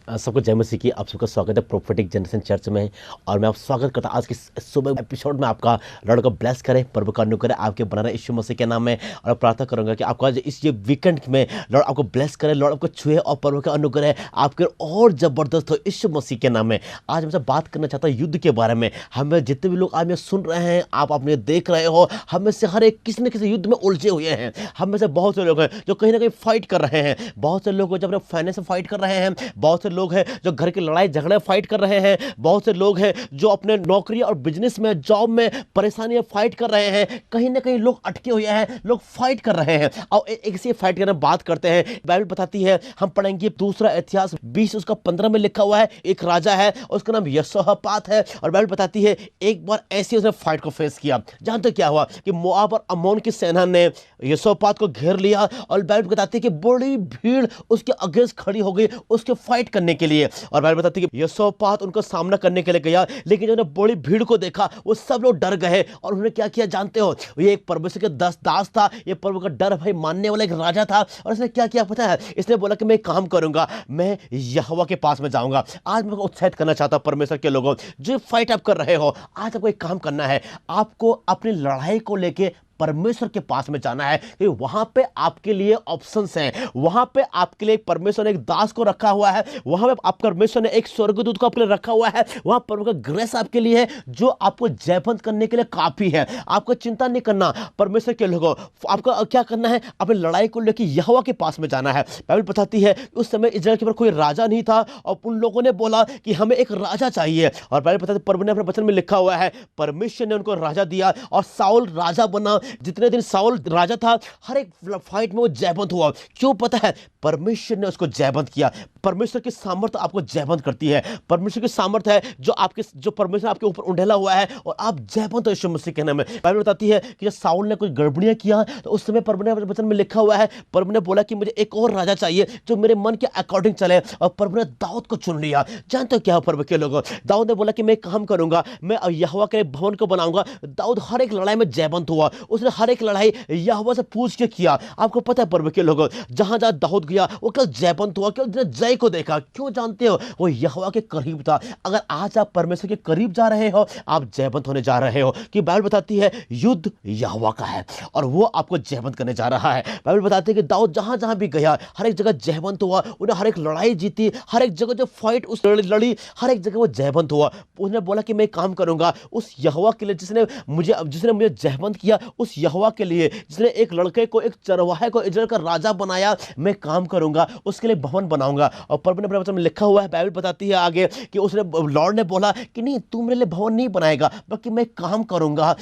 सबको जय मसीह की। आप सबका स्वागत है प्रोफेटिक जनरेशन चर्च में। और मैं आप स्वागत करता हूँ आज के सुबह एपिसोड में। आपका लॉर्ड को ब्लेस करे, प्रभु का अनुग्रह आपके बना रहे यीशु मसीह के नाम में। और प्रार्थना करूंगा कि आपका इस ये वीकेंड में लॉर्ड आपको ब्लेस करे, लॉर्ड आपको छुए और प्रभु का अनुग्रह आपके और जबरदस्त हो यीशु मसीह के नाम में। आज हमसे बात करना चाहता हूँ युद्ध के बारे में। हमें जितने भी लोग आज में सुन रहे हैं, आप अपने देख रहे हो, हमें से हर एक किसी न किसी युद्ध में उलझे हुए हैं। हम में से बहुत से लोग हैं जो कहीं ना कहीं फाइट कर रहे हैं, बहुत से लोग जो अपने फाइनेंस में फाइट कर रहे हैं, बहुत से लोग हैं जो घर की लड़ाई झगड़े फाइट कर रहे हैं, बहुत से लोग हैं जो अपने नौकरी और बिजनेस में जॉब में परेशानियां फाइट कर रहे हैं। कहीं ना कहीं लोग अटके हुए हैं, लोग फाइट कर रहे हैं। और एक से फाइट करने बात करते हैं। बाइबल बताती है, हम पढ़ेंगे दूसरा इतिहास 20 उसका 15 में लिखा हुआ है, एक राजा है उसका नाम यहोशापात है। और बाइबल बताती है एक बार ऐसी उसने फाइट को फेस किया। जानते क्या हुआ कि मोआब और अम्मोन की सेना ने यहोशापात को घेर लिया। और बाइबल बताती है कि बड़ी भीड़ उसके अगेंस्ट खड़ी हो गई उसके फाइट करने के लिए। और बाइबल बताती है कि यहोशापात उनका सामना करने के लिए गया, लेकिन जब उन्होंने बड़ी भीड़ को देखा वो सब लोग डर गए। और उन्होंने क्या किया जानते हो? ये एक परमेश्वर के दास था, ये प्रभु का डर भाई मानने वाला एक राजा था। और इसने क्या किया पता है? इसने बोला कि मैं एक काम करूंगा, मैं यहोवा के पास में जाऊंगा। आज मैं उत्साहित करना चाहता हूं परमेश्वर के लोगों, जो फाइट आप कर रहे हो, आज आपको एक काम करना है। आपको अपनी लड़ाई को लेके परमेश्वर के पास में जाना है, क्योंकि वहां पे आपके लिए ऑप्शंस हैं। वहां पे आपके लिए परमेश्वर ने एक दास को रखा हुआ है, वहां पे आप परमेश्वर ने एक स्वर्गदूत को आपके लिए रखा हुआ है। वहां पर का ग्रेस आपके लिए है जो आपको जयवंत करने के लिए काफी है। आपको चिंता नहीं करना परमेश्वर के लोगों। आपको क्या करना है? अपनी लड़ाई को लेकर यहोवा के पास में जाना है। बाइबल बताती है उस समय इस्राएल के ऊपर कोई राजा नहीं था और उन लोगों ने बोला कि हमें एक राजा चाहिए। और बाइबल बताती है, प्रभु ने अपने वचन में लिखा हुआ है, परमेश्वर ने उनको राजा दिया और साउल राजा बना। जितने दिन साउल राजा था, हर एक फाइट में वो जयवंत हुआ। क्यों पता है? परमेश्वर ने उसको जयवंत किया। परमेश्वर की सामर्थ्य आपको जयवंत करती है। परमेश्वर की सामर्थ्य है जो परमेश्वर आपके ऊपर उंडेला हुआ है और आप जयवंत हो यीशु मसीह के नाम में। बाइबल बताती है कि जब साउल ने कुछ गड़बड़ियां किया तो उस समय प्रभु ने वचन में लिखा हुआ है, प्रभु ने बोला कि मुझे एक और राजा चाहिए जो मेरे मन के अकॉर्डिंग चले। और प्रभु ने दाऊद को चुन लिया। जानते हो क्या प्रभु के लोगों? दाऊद ने बोला कि मैं काम करूंगा, मैं यहोवा के भवन को बनाऊंगा। दाऊद हर एक लड़ाई में जयवंत हुआ। उसने हर एक लड़ाई यहोवा से पूछ के किया। आपको पता है प्रभु के लोगों, जहां जहां दाऊद गया वो कल जयवंत हुआ, क्यों? जय को देखा। क्यों जानते हो? वो यहोवा के करीब था। अगर आज आप परमेश्वर के करीब जा रहे हो, आप जयवंत होने जा रहे हो। कि बाइबल बताती है युद्ध यहोवा का है और वो आपको जयवंत करने जा रहा है। बाइबल बताती है कि दाऊद जहां जहां भी गया हर एक जगह जयवंत हुआ। उन्हें हर एक लड़ाई जीती, हर एक जगह जो फाइट उस लड़ी, हर एक जगह वो जयवंत हुआ। उसने बोला कि मैं काम करूंगा उस यहोवा के लिए जिसने मुझे जयवंत किया, उस यहोवा के लिए जिसने एक लड़के को, एक चरवाहे को इजराइल का राजा बनाया। मैं काम करूंगा, उसके लिए भवन बनाऊंगा। और प्रभु ने अपने वचन में लिखा हुआ है, बाइबल बताती है आगे कि उसने लॉर्ड ने बोला कि नहीं, तू मेरे लिए भवन नहीं बनाएगा, बल्कि मैं काम करूंगा।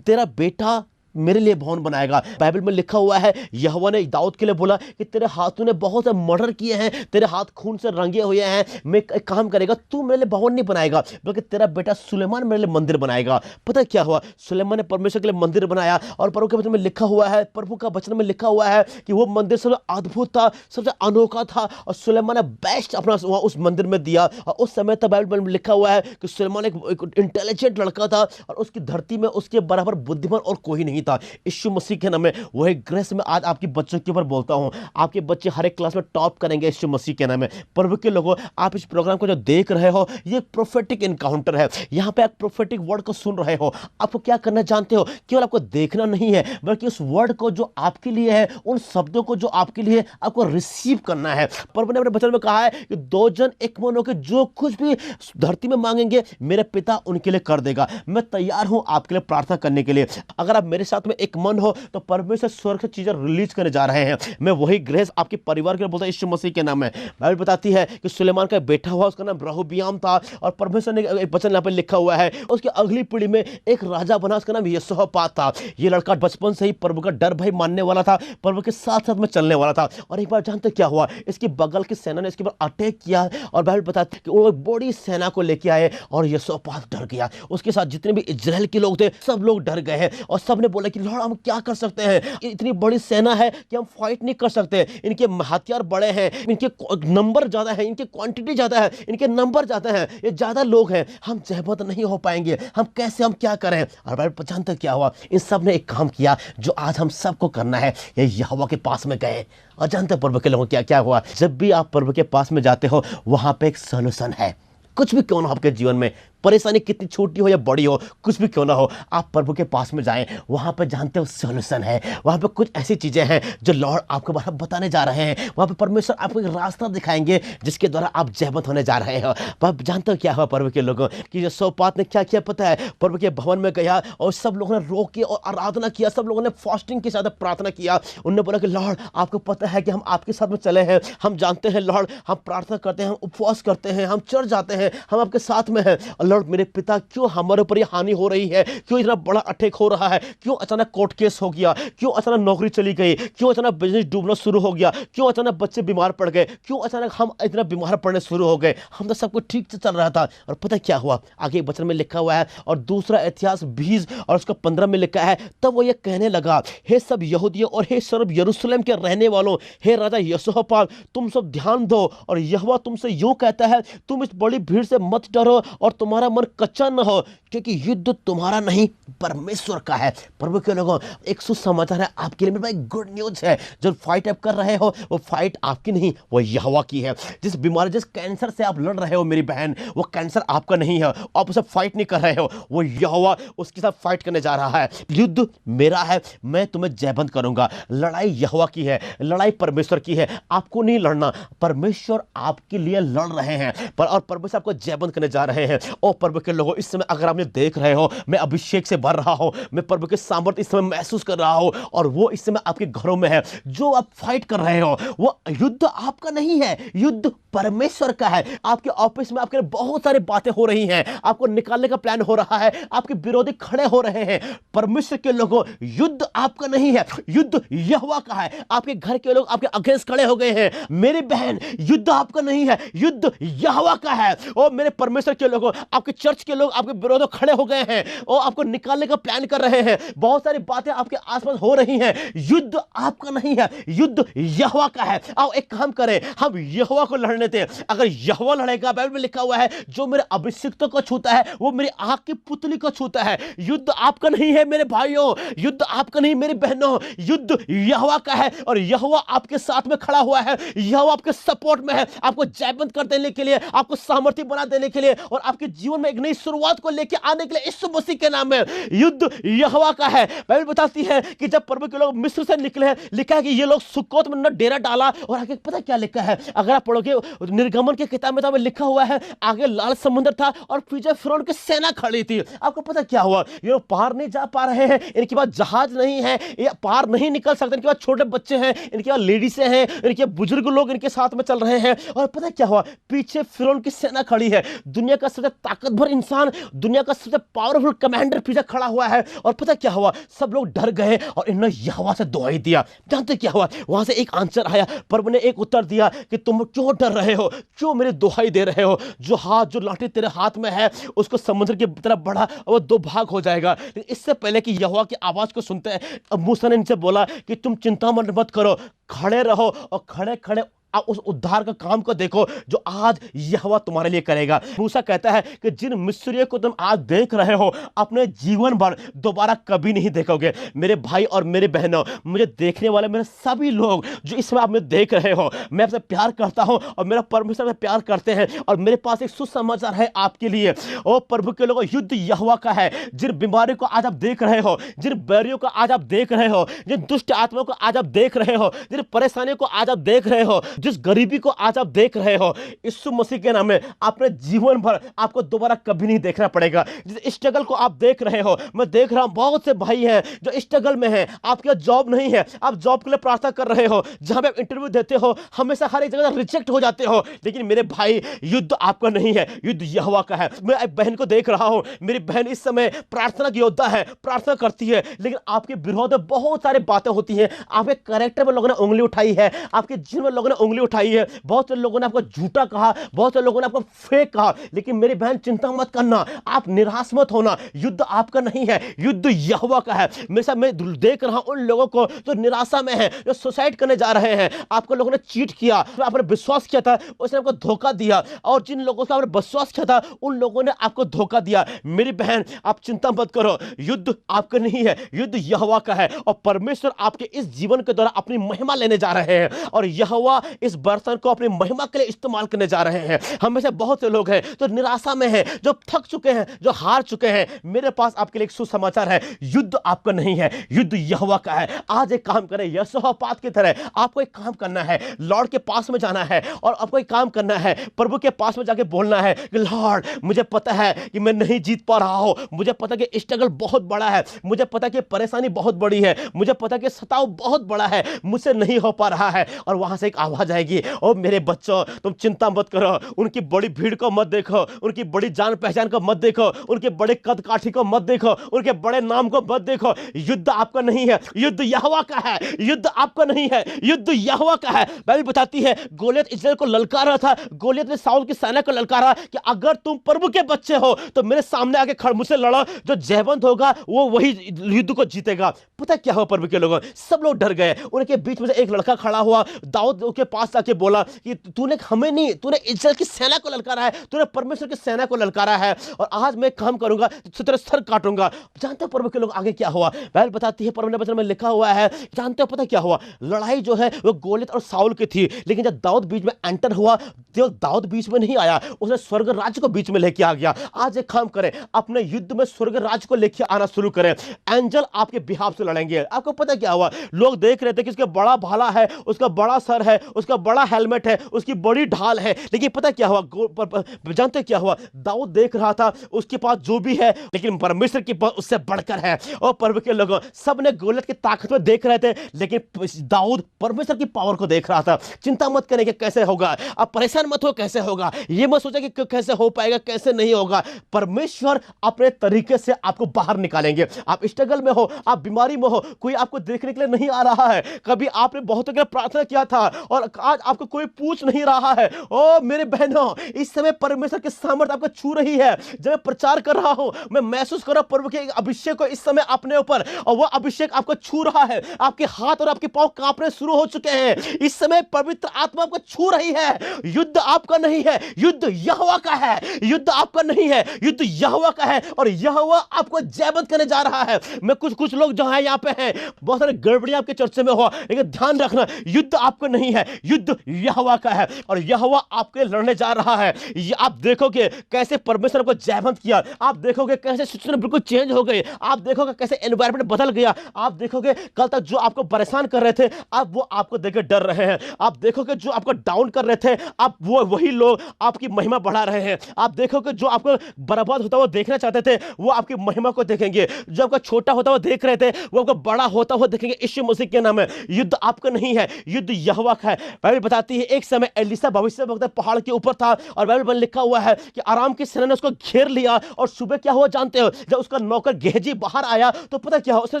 तेरा बेटा मेरे लिए भवन बनाएगा। बाइबल में लिखा हुआ है, यहोवा ने दाऊद के लिए बोला कि तेरे हाथों ने बहुत से मर्डर किए हैं, तेरे हाथ खून से रंगे हुए हैं। मैं एक काम करेगा, तू मेरे लिए भवन नहीं बनाएगा, बल्कि तेरा बेटा सुलेमान मेरे लिए मंदिर बनाएगा। पता है क्या हुआ? सुलेमान ने परमेश्वर के लिए मंदिर बनाया। और प्रभु के वचन में लिखा हुआ है, प्रभु का वचन में लिखा हुआ है कि वो मंदिर सबसे अद्भुत था, सबसे अनोखा था। और सुलेमान ने बेस्ट अपना वहां उस मंदिर में दिया। और उस समय तक बाइबल में लिखा हुआ है कि सुलेमान एक इंटेलिजेंट लड़का था और उसकी धरती में उसके बराबर बुद्धिमान और कोई नहीं था। यीशु मसीह के नाम में वही ग्रेस में आज आपके बच्चों के ऊपर बोलता हूं। आपके बच्चे हर एक क्लास में टॉप करेंगे यीशु मसीह के नाम में। प्रभु के लोगों, आप इस प्रोग्राम को जो देख रहे हो, ये प्रोफेटिक एनकाउंटर है। यहां पे आप प्रोफेटिक वर्ड को सुन रहे हो। आपको क्या करना जानते हो? केवल आपको देखना नहीं है, बल्कि उस वर्ड को जो आपके लिए है, उन शब्दों को जो आपके लिए, आपको रिसीव करना है। प्रभु ने अपने वचन में कहा है कि दो जन एक मन होकर जो कुछ भी धरती में मांगेंगे, मेरे पिता उनके लिए कर देगा। मैं तैयार हूं आपके लिए प्रार्थना करने के लिए। अगर आप मेरे साथ में एक मन हो तो परमेश्वर स्वर्ग से चीजें रिलीज करने जा रहे हैं। मैं वही ग्रेस आपके परिवार के लिए बोलता हूं यीशु मसीह के नाम में। बाइबल बताती है कि सुलेमान का बेटा हुआ, उसका नाम रहबियाम था। और परमेश्वर ने एक वचन यहाँ पे लिखा हुआ है, उसकी अगली पीढ़ी में एक राजा बना, उसका नाम यहोशापात था। ये लड़का बचपन से ही प्रभु का डर भाई मानने वाला था, प्रभु के साथ साथ में चलने वाला था। और एक बार जानते क्या हुआ? इसकी बगल की सेना ने इसके ऊपर अटैक किया। और बाइबल बताती है कि वो बड़ी सेना को लेके आए और यहोशापात डर गया। उसके साथ जितने भी इजराइल के लोग थे, सब लोग डर गए हैं। और सब ने बोला कि लॉर्ड हम क्या कर सकते हैं, इतनी बड़ी सेना है कि हम फाइट नहीं कर सकते, इनके हथियार बड़े हैं, इनके नंबर ज्यादा है, इनकी क्वांटिटी ज्यादा है, इनके नंबर ज्यादा है, ये ज्यादा लोग हैं, हम जहमत नहीं हो पाएंगे, हम कैसे, हम क्या करें। और बाइबल जानते क्या हुआ, इन सब ने एक काम किया जो आज हम सबको करना है, ये यहोवा के पास में गए। और जानते प्रभु के लोगों क्या क्या हुआ, जब भी आप प्रभु के पास में जाते हो वहां पे एक सॉल्यूशन है। कुछ भी क्यों ना आपके जीवन में, परेशानी कितनी छोटी हो या बड़ी हो, कुछ भी क्यों ना हो, आप प्रभु के पास में जाएं, वहां पर जानते हो सॉल्यूशन है। वहां पे कुछ ऐसी चीजें हैं जो लॉर्ड आपको बारे में बताने जा रहे हैं। वहां पे परमेश्वर आपको एक रास्ता दिखाएंगे जिसके द्वारा आप जयवंत होने जा रहे हो। पर जानते हो क्या हुआ प्रभु के लोगों कि सोपात ने क्या किया पता है, प्रभु के भवन में गया और सब लोगों ने रो के और आराधना किया, सब लोगों ने फास्टिंग के साथ प्रार्थना किया। उन्होंने बोला कि लॉर्ड आपको पता है कि हम आपके साथ में चले हैं, हम जानते हैं लॉर्ड, हम प्रार्थना करते हैं, हम उपवास करते हैं, हम चर्च जाते हैं, हम आपके साथ में हैं। और लॉर्ड मेरे पिता क्यों हमारे ऊपर ये हानि हो रही है, क्यों इतना बड़ा अटैक हो रहा है, क्यों अचानक कोर्ट केस हो गया, क्यों अचानक नौकरी चली गई, क्यों अचानक बिजनेस डूबना शुरू हो गया, क्यों अचानक बच्चे बीमार पड़ गए, क्यों अचानक हम इतना बीमार पड़ने शुरू हो गए। हम तो सब कुछ ठीक से चल रहा था। और पता क्या हुआ, आगे वचन में लिखा हुआ है और दूसरा इतिहास 20 और उसका 15 में लिखा है, तब वो ये कहने लगा, हे सब यहूदियों और हे सर्व यरूशलेम के रहने वालों, हे राजा यहोशापात, तुम सब ध्यान दो और यहोवा तुमसे यूं कहता है, तुम इस बड़ी भीड़ से मत डरो और तुम्हारा मन कच्चा न हो, क्योंकि युद्ध तुम्हारा नहीं परमेश्वर का है। प्रभु के लोगों, एक सुसमाचार है आपके लिए, मेरे पास एक गुड न्यूज है। जो फाइट आप कर रहे हो वो फाइट आपकी नहीं, वो यहोवा की है। जिस बीमारी, जिस कैंसर से आप लड़ रहे हो मेरी बहन, वो कैंसर आपका नहीं है, आप उसे फाइट नहीं कर रहे हो, वो यहोवा उसके साथ फाइट करने जा रहा है। युद्ध मेरा है, मैं तुम्हें जयवंत करूंगा। लड़ाई यहोवा की है, लड़ाई परमेश्वर की है, आपको नहीं लड़ना, परमेश्वर आपके लिए लड़ रहे हैं और परमेश्वर आपको जयवंत करने जा रहे हैं। ओ प्रभु के लोगों, इस समय अगर आप देख रहे हो, मैं अभिषेक से भर रहा हूं, मैं प्रभु के सामर्थ्य इस समय महसूस कर रहा हूं और वो इस समय आपके घरों में है। जो आप फाइट कर रहे हो वो युद्ध आपका नहीं है, युद्ध परमेश्वर का है। आपके ऑफिस में आपके बहुत सारी बातें हो रही हैं, आपको निकालने का प्लान हो रहा है, आपके विरोधी खड़े हो रहे हैं। परमेश्वर के लोगों, युद्ध आपका नहीं है, युद्ध यहोवा का है। आपके घर के लोग आपके अगेंस्ट खड़े हो गए हैं, मेरी बहन युद्ध आपका नहीं है, युद्ध यहोवा का है। और मेरे परमेश्वर के लोगों, आपके चर्च के लोग आपके विरोध खड़े हो गए हैं और आपको निकालने का प्लान कर रहे हैं। बहुत सारी बातें आपके आसपास हो रही हैं, युद्ध आपका नहीं है, युद्ध यहोवा का है। आओ एक काम करें, हम यहोवा को लड़ने दें। अगर यहोवा लड़ेगा, बाइबल में लिखा हुआ है, जो मेरे अभिषिक्तों को छूता है वो मेरी आंख की पुतली को छूता है। युद्ध आपका नहीं है मेरे भाइयों, युद्ध आपका नहीं मेरी बहनों, युद्ध यहोवा का है और यहोवा आपके साथ में खड़ा हुआ है, यहोवा आपके सपोर्ट में है, आपको जयवंत कर देने के लिए, आपको सामर्थ्य बना देने के लिए और आपके जीवन में एक नई शुरुआत को लेकर आने के लिए यीशु मसीह के नाम में। युद्ध यहोवा का है। बाइबल बताती है कि जब प्रभु के लोग मिस्र से निकले हैं, लिखा है कि ये लोग सुक्कोत में न डेरा डाला। और आगे पता क्या लिखा है, अगर आप पढ़ोगे निर्गमन के किताब में तो लिखा हुआ है, आगे लाल समुद्र था और पीछे फिरौन की सेना खड़ी थी। आपको पता क्या हुआ, ये लोग पार नहीं जा पा रहे हैं, इनके पास जहाज नहीं है, ये पार नहीं निकल सकते, इनके पास छोटे बच्चे हैं, इनके पास लेडीज हैं, इनके बुजुर्ग लोग इनके साथ में चल रहे हैं। और पता क्या हुआ, पीछे फिरौन की सेना खड़ी है, दुनिया का सबसे ताकतवर इंसान, दुनिया का सबसे पावरफुल कमांडर पीछे खड़ा हुआ है। और पता क्या हुआ, सब लोग डर गए और इन्होंने यहोवा से दुहाई दिया। जानते क्या हुआ, वहां से एक आंसर आया, प्रभु ने एक उत्तर दिया कि तुम क्यों डर रहे हो, क्यों मेरी दुहाई दे रहे हो। जो लाठी तेरे हाथ में है उसको समुद्र की तरफ बढ़ा और वो दो भाग हो जाएगा। लेकिन इससे पहले कि यहोवा की आवाज को सुनते हैं, मूसा ने इनसे बोला कि तुम चिंता मत करो, खड़े रहो और खड़े खड़े आप उस उद्धार का काम को देखो जो आज यहोवा तुम्हारे लिए करेगा। मूसा कहता है कि जिन मिस्रियों को तुम आज देख रहे हो, अपने जीवन भर दोबारा कभी नहीं देखोगे। मेरे भाई और मेरे बहनों, मुझे देखने वाले मेरे सभी लोग जो इस समय आप मुझे देख रहे हो, मैं आपसे प्यार करता हूं और मेरा परमेश्वर से प्यार करते हैं। और मेरे पास एक सुसमाचार है आपके लिए। ओ प्रभु के लोगों, युद्ध यहोवा का है। जिन बीमारियों को आज आप देख रहे हो, जिन बैरियों को आज आप देख रहे हो, जिन दुष्ट आत्माओं को आज आप देख रहे हो, जिन परेशानियों को आज आप देख रहे हो, जिस गरीबी को आज आप देख रहे हो, यीशु मसीह के नाम में अपने जीवन भर आपको दोबारा कभी नहीं देखना पड़ेगा। जिस स्ट्रगल को आप देख रहे हो, मैं देख रहा हूं बहुत से भाई हैं जो स्ट्रगल में हैं, आपके जॉब नहीं है, आप जॉब के लिए प्रार्थना कर रहे हो, जहां पे आप इंटरव्यू देते हो हमेशा हर एक जगह रिजेक्ट हो जाते हो। लेकिन मेरे भाई, युद्ध आपका नहीं है, युद्ध यहोवा का है। मैं एक बहन को देख रहा हूं, मेरी बहन इस समय प्रार्थना की योद्धा है, प्रार्थना करती है, लेकिन आपके विरोध में बहुत सारी बातें होती हैं। आपके कैरेक्टर में लोगों ने उंगली उठाई है, आपके जीवन में लोगों ने उंगली उठाई है, बहुत से लोगों ने आपको झूठा कहा, बहुत से लोगों ने आपको फेक कहा, लेकिन मेरी बहन चिंता मत करना, आप निराश मत होना। युद्ध आपका नहीं है, युद्ध यहोवा का है। मेरे साथ मैं देख रहा हूं उन लोगों को जो निराशा में है, जो सुसाइड करने जा रहे हैं। आपको लोगों ने चीट किया, आपने विश्वास किया था, उसने आपको धोखा दिया, और जिन लोगों से आपने विश्वास किया था उन लोगों ने आपको धोखा दिया। मेरी बहन आप चिंता मत करो, युद्ध आपका नहीं है, युद्ध यहोवा का है, और परमेश्वर आपके इस जीवन के द्वारा अपनी महिमा लेने जा रहे हैं, और यहोवा इस बर्तन को अपनी महिमा के लिए इस्तेमाल करने जा रहे हैं। हम में से बहुत से लोग हैं जो निराशा में हैं, जो थक चुके हैं, जो हार चुके हैं। मेरे पास आपके लिए एक सुसमाचार है, युद्ध आपका नहीं है, युद्ध यहोवा का है। आज एक काम करें, यहोशापात की तरह आपको एक काम करना है, लॉर्ड के पास में जाना है, और आपको एक काम करना है, प्रभु के पास में जाके बोलना है कि लॉर्ड मुझे पता है कि मैं नहीं जीत पा रहा हूं, मुझे पता कि स्ट्रगल बहुत बड़ा है, मुझे पता कि परेशानी बहुत बड़ी है, मुझे पता कि सताव बहुत बड़ा है, मुझसे नहीं हो पा रहा है। और वहां से एक आवाज आएगी, ओ मेरे बच्चों तुम चिंता मत करो, उनकी बड़ी भीड़ को मत देखो, उनकी बड़ी जान पहचान को मत देखो, उनके बड़े कद काठी को मत देखो, उनके बड़े नाम को मत देखो। युद्ध आपका नहीं है, युद्ध यहोवा का है, युद्ध आपका नहीं है, युद्ध यहोवा का है। बाइबल बताती है गोलियत इस्राएल को ललकार रहा था, गोलियत ने साउल की सेना को ललकारा कि अगर तुम प्रभु के बच्चे हो तो मेरे सामने आके खड़ मुझसे लड़ो, जो जयवंत होगा वो वही युद्ध को जीतेगा। पता क्या हुआ प्रभु के लोगों, सब लोग डर गए। उनके बीच में से एक लड़का खड़ा हुआ, दाऊद के पास आके बोला कि तूने हमें नहीं, तूने इस्राएल की सेना को ललकारा है, तूने परमेश्वर की सेना को ललकारा है, और आज मैं काम करूंगा, तेरा सर काटूंगा। जानते हो प्रभु के लोग आगे क्या हुआ? बाइबल बताती है, परम वचन में लिखा हुआ है, जानते हो पता क्या हुआ? लड़ाई जो है वो गोलियत और साउल की थी, लेकिन जब दाऊद बीच में एंटर हुआ तो दाऊद बीच में नहीं आया, उसने स्वर्ग राज्य को बीच में लेके आ गया। आज एक काम करें, अपने युद्ध में स्वर्ग राज्य को लेके आना शुरू करें, एंजल आपके बिहाफ से लड़ेंगे। आपको पता क्या हुआ? लोग देख रहे थे कि उसका बड़ा भाला है, उसका बड़ा सर है, उसका बड़ा हेलमेट है, उसकी बड़ी ढाल है, लेकिन पता क्या हुआ? जानते क्या हुआ? दाऊद देख रहा था उसके पास जो भी है, लेकिन परमेश्वर के पास उससे बढ़कर है। और प्रभु के लोगों, सब ने गोलियत की ताकत में देख रहे थे, लेकिन दाऊद परमेश्वर की पावर को देख रहा था। चिंता मत करें कि कैसे होगा, आप परेशान मत हो कैसे होगा, ये मत सोचा कि कैसे हो पाएगा, कैसे नहीं होगा। परमेश्वर अपने तरीके से आपको बाहर निकालेंगे। आप स्ट्रगल में हो, आप बीमारी में हो, कोई आपको देखने के लिए नहीं आ रहा है, कभी आपने बहुतों के लिए प्रार्थना किया था और आज आपको कोई पूछ नहीं रहा है। ओ मेरे बहनों, इस समय परमेश्वर की सामर्थ आपको छू रही है। जब मैं प्रचार कर रहा हूं, मैं महसूस कर रहा हूं प्रभु के अभिषेक को इस समय अपने ऊपर, और वह अभिषेक आपको छू रहा है। आपके हाथ और आपके पांव कांपने शुरू हो चुके हैं। इस समय पवित्र आत्मा आपको छू रही है। युद्ध आपका नहीं है, युद्ध यहोवा का है। युद्ध आपका नहीं है, युद्ध यहोवा का है, और यहोवा आपको जयवंत करने जा रहा है। मैं कुछ लोग जो है यहाँ पे हैं, बहुत सारे गड़बड़ियां आपके चर्चे में हो, लेकिन ध्यान रखना, युद्ध आपका नहीं है, युद्ध यहोवा का है, और यहोवा आपके लड़ने जा रहा है। ये आप देखोगे कैसे परमेश्वर को जयवंत किया, आप देखोगे कैसे सिचुएशन बिल्कुल चेंज हो गई, आप देखोगे कैसे एनवायरनमेंट बदल गया, आप देखोगे कल तक जो आपको परेशान कर रहे थे अब वो आपको देकर डर रहे हैं, आप देखोगे जो आपको डाउन कर रहे थे अब वो वही लोग आपकी महिमा बढ़ा रहे हैं, आप देखोगे जो आपको बर्बाद होता हुआ देखना चाहते थे वो आपकी महिमा को देखेंगे, जो आपका छोटा होता हुआ देख रहे थे वो आपको बड़ा होता हुआ देखेंगे। यीशु मसीह के नाम में युद्ध आपका नहीं है, युद्ध यहोवा का है। बाइबल बताती है एक समय एलीशा भविष्यवक्ता पहाड़ के ऊपर था, और बाइबल में लिखा हुआ है कि आराम की सेना ने उसको घेर लिया, और सुबह क्या हुआ जानते हो? जब उसका नौकर गेहजी बाहर आया तो पता क्या हुआ? उसने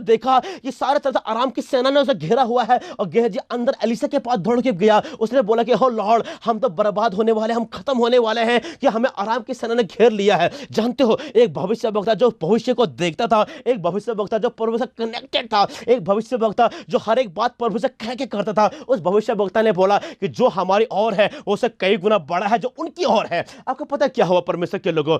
देखा कि सारे तरफ से आराम की सेना ने उसे घेरा हुआ है, और गेहजी अंदर एलीशा के पास दौड़ के गया। उसने बोला कि हो लॉर्ड, हम तो बर्बाद होने वाले, हम खत्म होने वाले हैं कि हमें आराम की सेना ने घेर लिया है। जानते हो, एक भविष्यवक्ता जो भविष्य को देखता था, एक भविष्यवक्ता जो प्रभु से कनेक्टेड था, एक भविष्यवक्ता जो हर एक बात प्रभु से कह के करता था, उस भविष्यवक्ता ने बोला कि जो हमारी ओर है वो से कई गुना बड़ा है जो उनकी ओर है। आपको पता क्या हुआ परमेश्वर के लोगों?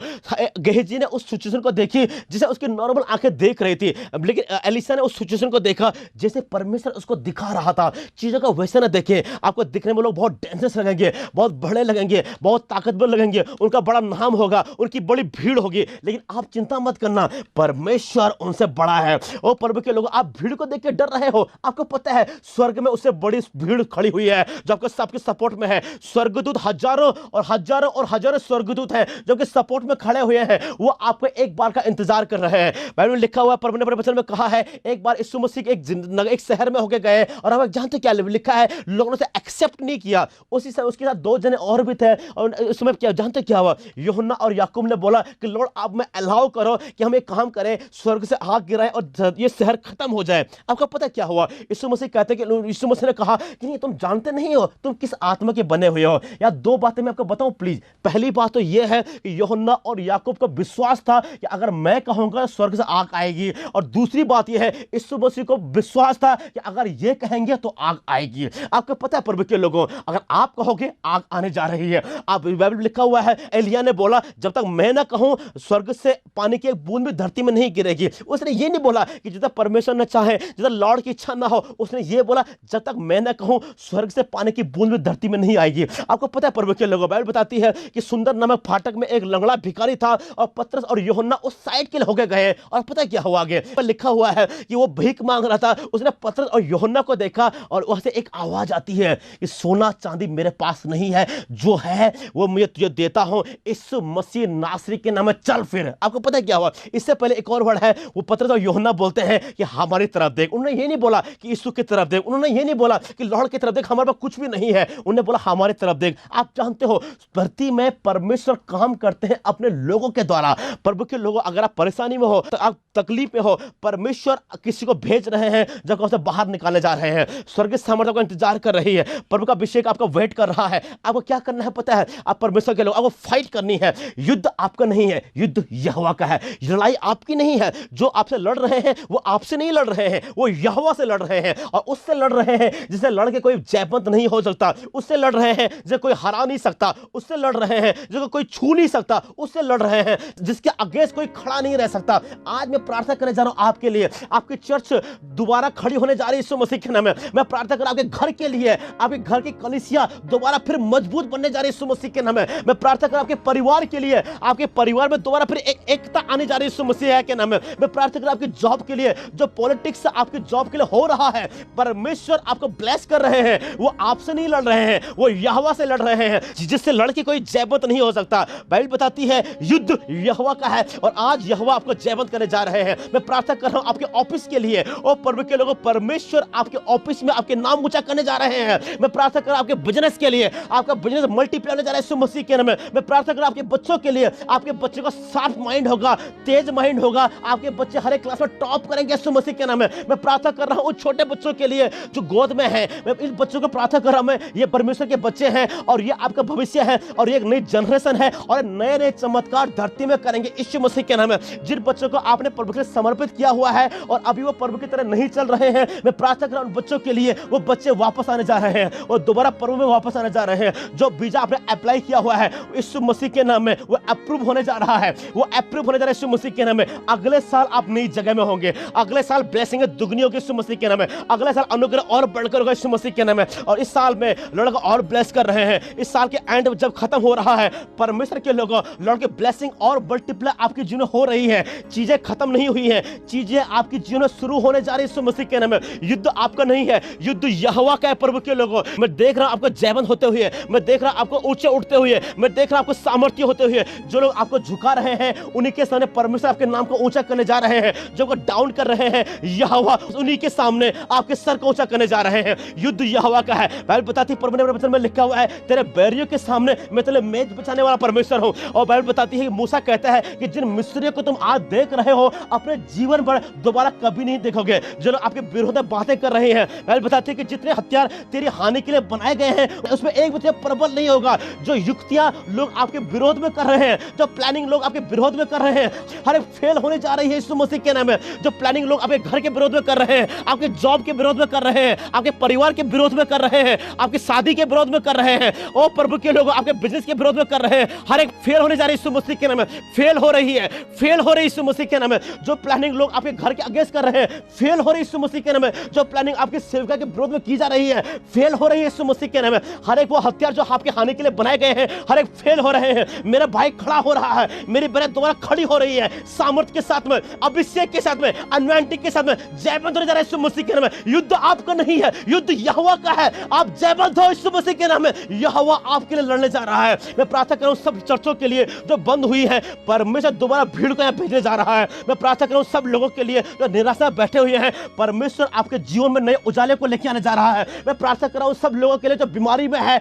गेहजी ने उस सिचुएशन को देखी जिसे उसकी नॉर्मल आंखें देख रही थी, लेकिन एलीशा ने उस सिचुएशन को देखा जैसे परमेश्वर उसको दिखा रहा था। चीजों को वैसे ना देखें, आपको दिखने में लोग बहुत डेंजरस लगेंगे, बहुत बड़े लगेंगे, बहुत ताकतवर लगेंगे, उनका बड़ा नाम होगा, उनकी बड़ी भीड़ होगी, लेकिन आप चिंता मत करना, परमेश्वर उनसे बड़ा है। ओ प्रभु के लोग, आप भीड़ को देख के डर रहे हो, आपको पता है स्वर्ग में उससे बड़ी भीड़ खड़ी हुई है जो आपके सबके सपोर्ट में है। स्वर्गदूत हजारों और हजारों और हजारों स्वर्गदूत हैं जो कि सपोर्ट में खड़े हुए हैं, वो आपको एक बार का इंतजार कर रहे हैं। बाइबल में लिखा हुआ है, प्रभु ने अपने वचन में कहा है, एक बार यीशु मसीह एक शहर में होके गए, और हम जानते क्या लिखा है, लोगों ने उसे एक्सेप्ट नहीं किया। उसी से उसके साथ दो जने और भी थे, और उस समय क्या जानते क्या हुआ? यूहन्ना और याकूब ने बोला कि लॉर्ड आप में अलाउ करो कि हम एक काम करें, स्वर्ग से आग गिराएं और ये शहर खत्म हो जाए। आपको पता क्या हुआ? यीशु मसीह कहते कि यीशु मसीह ने कहा कि नहीं, तुम जानते नहीं हो, तुम किस आत्मा के बने हुए हो। या दो बातें मैं आपको बताऊं प्लीज। पहली बात तो यह है कि यूहन्ना और याकूब का विश्वास था कि अगर मैं कहूंगा स्वर्ग से आग आएगी, और दूसरी बात यह है यीशु मसीह को विश्वास था कि अगर ये कहेंगे तो आग आएगी। आपको पता है प्रभु के लोगों, अगर आप कहोगे आग आने जा रही है। आप बाइबल में लिखा हुआ है, एलिया ने बोला जब तक मैं ना कहूं स्वर्ग से पानी की एक बूंद भी धरती में नहीं गिरेगी। उसने ये नहीं बोला कि जितना परमेश्वर ने चाहे, जितना लॉर्ड की इच्छा ना हो, उसने ये बोला जब तक मैं ना कहूं स्वर्ग से पानी की बूंद भी धरती में नहीं आएगी। आपको पता है प्रभु के लोगों, बाइबल बताती है कि सुंदर नामक फाटक में एक लंगड़ा भिखारी था और पतरस और यूहन्ना उस साइड के होके गए, और पता क्या हुआ आगे लिखा हुआ है कि वो भीख मांग रहा था। उसने पतरस और यूहन्ना को देखा और वहां से एक आवाज आती है कि सोना चांदी मेरे पास नहीं है, जो है वो मैं तुझे देता हूं, यीशु मसीह नासरी के नाम में चल फिर। आपको पता है क्या हुआ? इससे पहले एक और वर्ड है, वो पतरस और यूहन्ना बोलते हैं कि हमारी तरफ देख। उन्होंने ये नहीं बोला कि यीशु की तरफ देख, उन्होंने ये नहीं बोला कि लॉर्ड की तरफ देख, हमारे पास कुछ भी नहीं है, उन्होंने बोला हमारी तरफ देख। आप जानते हो धरती में परमेश्वर काम करते हैं अपने लोगों के द्वारा। प्रभु के लोगों, अगर आप परेशानी में हो, तो आप तकलीफ में हो, परमेश्वर किसी को भेज रहे हैं जब उसे बाहर निकाले जा रहे हैं। स्वर्गीय सामर्थ्य का इंतजार कर रही है, प्रभु का अभिषेक आपका वेट कर रहा है। आपको क्या करना है पता है? आप परमेश्वर के लोग, आपको फाइट करनी है। युद्ध आपका नहीं है, युद्ध यहोवा का है। लड़ाई आपकी नहीं है, जो आपसे लड़ रहे हैं वो आपसे नहीं लड़ रहे हैं, वो यहोवा से लड़ रहे हैं, और उससे लड़ रहे हैं जिसे लड़ के कोई जयवंत नहीं हो सकता, उससे लड़ रहे हैं जिसे कोई हरा नहीं सकता, उससे लड़ रहे हैं जिसे कोई छू नहीं सकता, उससे लड़ रहे हैं जिसके अगेंस्ट कोई खड़ा नहीं रह सकता। आज मैं प्रार्थना करने जा रहा हूं आपके लिए, आपकी चर्च दोबारा खड़ी होने जा रही है यीशु मसीह के नाम में। मैं प्रार्थना कर आपके घर के लिए, आपके घर की कलीसिया दोबारा फिर मजबूत बनने जा रही है यीशु मसीह के नाम में। मैं प्रार्थना कर आपके परिवार के लिए, आपके परिवार में दोबारा फिर एकता आने जा रही है यीशु मसीह के नाम में। मैं प्रार्थना कर आपकी जॉब के लिए, जो पॉलिटिक्स आपकी जॉब के लिए हो रहा है, परमेश्वर आपको ब्लेस कर रहे हैं। वो आपसे नहीं लड़ रहे हैं, वो यहोवा से लड़ रहे हैं, जिससे लड़के कोई जयवंत नहीं हो सकता। बाइबल बताती है युद्ध यहोवा का है, और आज यहोवा आपको जयवंत करने जा रहे हैं। मैं प्रार्थना कर रहा हूं आपके ऑफिस के लिए, और प्रभु के लोगों, परमेश्वर आपके ऑफिस में आपके नाम ऊंचा करने जा रहे हैं। मैं प्रार्थना कर रहा हूं आपके बिजनेस के लिए, आपका बिजनेस मल्टीप्लाई होने जा रहा है यीशु मसीह के नाम में। मैं प्रार्थना कर रहा हूं आपके बच्चों के लिए, आपके बच्चों का शार्प माइंड होगा, तेज माइंड होगा, आपके बच्चे हर एक क्लास में टॉप करेंगे यीशु मसीह के नाम में। मैं प्रार्थना कर रहा हूं उन छोटे बच्चों के लिए जो गोद में हैं, मैं इन बच्चों को प्रार्थना कर रहा हूं, मैं ये परमेश्वर के बच्चे हैं और ये आपका भविष्य है, और ये एक नई जनरेशन है, और नए नए चमत्कार धरती में करेंगे यीशु मसीह के नाम में। जिन बच्चों को आपने प्रभु के लिए समर्पित किया हुआ है और अभी वो प्रभु की तरह नहीं चल रहे हैं, मैं प्रार्थना कर रहा हूं उन बच्चों के लिए, वो बच्चे वापस आने जा रहे हैं और दोबारा प्रभु में वापस आने जा रहे हैं। जो वीजा आपने अप्लाई किया हुआ है यीशु मसीह के नाम में, वो अप्रूव होने जा रहा है, वो अप्रूव होने जा रहा है यीशु मसीह के नाम में। अगले साल आप नई जगह में होंगे, अगले साल ब्लेसिंग दुगनी होगी यीशु मसीह के नाम में, अगले साल अनुग्रह और बढ़कर होगा यीशु मसीह के नाम में। और इस साल में लड़का और ब्लेस कर रहे हैं। इस साल के एंड जब खत्म हो रहा है, परमेश्वर के लोगों, लड़के ब्लेसिंग और मल्टीप्लाई आपकी जीवन हो रही है। चीजें खत्म नहीं हुई हैं, चीजें आपकी जीवन में शुरू होने जा रही है यीशु मसीह के नाम में। युद्ध आपका नहीं है, युद्ध यहोवा का है। प्रभु के लोगों, मैं देख रहा हूं आपको जयवंत होते हुए, मैं देख रहा हूं आपको ऊंचे उठते हुए, मैं देख रहा हूं आपको सामर्थ्य होते हुए। जो लोग आपको झुका रहे हैं, उन्हीं के सामने परमेश्वर आपके नाम को ऊंचा करने जा रहे हैं। जो को डाउन कर रहे हैं, यहोवा उन्हीं के सामने आपके सर को ऊंचा करने जा रहे हैं। युद्ध यहोवा का है। बाइबल बताती है, प्रभु ने अपने वचन में लिखा हुआ है, तेरे बैरियों के सामने मैं तेरे मेज बिछाने वाला परमेश्वर हूं। और बाइबल बताती है कि मूसा कहता है कि जिन मिस्रियों को तुम आज देख रहे हो, अपने जीवन भर दोबारा कभी नहीं देखोगे। जो लोग आपके विरोध में बातें कर रहे हैं, बाइबल बताती है कि जितने हथियार तेरी हानि के लिए बनाए गए हैं, उसमें एक भी प्रबल नहीं होगा। जो युक्तियां लोग आपके विरोध में कर रहे हैं, जो प्लानिंग लोग आपके विरोध में कर रहे हैं, हर एक फेल होने जा रही है यीशु मसीह के नाम में। जो प्लानिंग लोग आपके घर के विरोध में कर रहे हैं, आपके जॉब के विरोध में कर रहे हैं, आपके परिवार के विरोध में कर रहे हैं, आपकी शादी के विरोध में कर रहे हैं, ओ प्रभु के लोग आपके बिजनेस के विरोध में कर रहे हैं, हर एक फेल होने जा रही है यीशु मसीह के नाम में। फेल हो रही है, फेल हो रही है यीशु मसीह के नाम में। जो प्लानिंग लोग आपके घर के अगेंस्ट कर रहे हैं, फेल हो रही है यीशु मसीह के नाम में। जो प्लानिंग आपकी सेवका के विरोध में की जा रही है, फेल हो रही है यीशु मसीह के नाम में। हर एक वो हथियार जो आपके हानि के लिए बनाए गए हैं, हर एक फेल हो रहे हैं। मेरा भाई खड़ा हो रहा है, मेरी बहन दोबारा खड़ी हो रही है, सामर्थ के साथ में, अभिषेक के साथ में, अनॉइंटिंग के साथ में। जयवंत होने जा रहा है यीशु मसीह के नाम में। युद्ध आपका नहीं है, युद्ध यहोवा का है। आप जयवंत हो यीशु मसीह के नाम में। यहोवा आपके लिए लड़ने जा रहा है। मैं प्रार्थना कर रहा हूं सब चर्चों के लिए जो बंद हुई है, परमेश्वर दोबारा भीड़ को यहां भेजने जा रहा है। मैं प्रार्थना कर रहा हूं सब लोगों के लिए जो निराशा में बैठे हुए हैं, परमेश्वर आपके जीवन में नए उजाले को लेकर आने जा रहा है। मैं प्रार्थना कर रहा हूं सब लोगों के लिए जो बीमारी में है,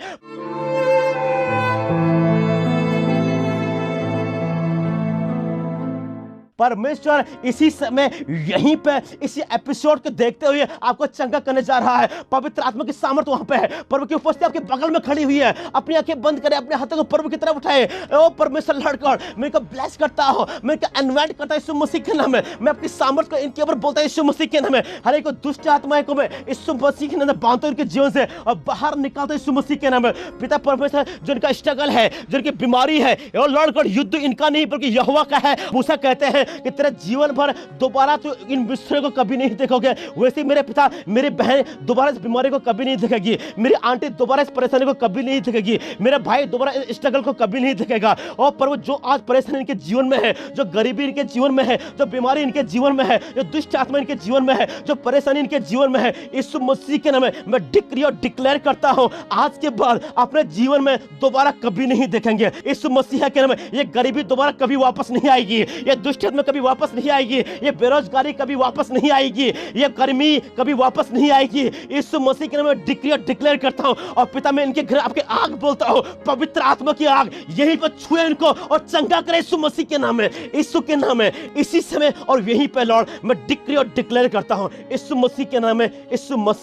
परमेश्वर इसी समय यहीं पे इसी एपिसोड को देखते हुए आपको चंगा करने जा रहा है। पवित्र आत्मा की सामर्थ वहां पे है, प्रभु की उपस्थिति आपके बगल में खड़ी हुई है। अपनी आंखें बंद करें, अपने हाथों को प्रभु की तरफ उठाए। ओ परमेश्वर लड़कर मैं इनको ब्लेस करता हूं, मैं इनको इनवाइट करता हूं यीशु मसीह के नाम में। मैं अपनी सामर्थ को इनके ऊपर बोलता हूं यीशु मसीह के नाम में। हर एक दुष्ट आत्माएं को मैं यीशु मसीह के नाम में बांधता हूं इनके जीवन से और बाहर निकालता हूं यीशु मसीह के नाम में। पिता परमेश्वर जो इनका स्ट्रगल है, जो इनकी बीमारी है, ओ लॉर्ड गॉड युद्ध इनका नहीं बल्कि यहोवा का है। मूसा कहते हैं कि तेरे जीवन भर दोबारा तो इन मिस्त्रियों को कभी नहीं देखोगे। वैसे मेरे पिता, मेरी बहन दोबारा इस बीमारी को कभी नहीं देखेगी, मेरी आंटी दोबारा इस परेशानी को कभी नहीं देखेगी, मेरा भाई दोबारा इस स्ट्रगल को कभी नहीं देखेगा। और प्रभु जो आज परेशानी इनके जीवन में है, जो गरीबी इनके जीवन में है, जो बीमारी इनके जीवन में है, जो दुष्ट आत्मा इनके जीवन में है, जो परेशानी इनके जीवन में है, यीशु मसीह के नाम में मैं डिक्री और डिक्लेयर करता हूं आज के बाद अपने जीवन में दोबारा कभी नहीं देखेंगे। यीशु मसीह के नाम में ये गरीबी दोबारा कभी वापस नहीं आएगी, ये दुष्ट आत्मा कभी वापस नहीं आएगी, ये बेरोजगारी कभी वापस नहीं आएगी, ये गर्मी कभी वापस नहीं आएगी। यीशु मसीह के नाम में डिक्री और डिक्लेयर करता हूं। और पिता मैं इनके घर आपके आग बोलता हूं, पवित्र आत्मा की आग यहीं पर छुए इनको और चंगा करे यीशु मसीह के नाम में, यीशु के नाम में इसी समय और यहीं पे लॉर्ड मैं डिक्री और डिक्लेयर करता हूं यीशु मसीह के नाम में। यीशु मसीह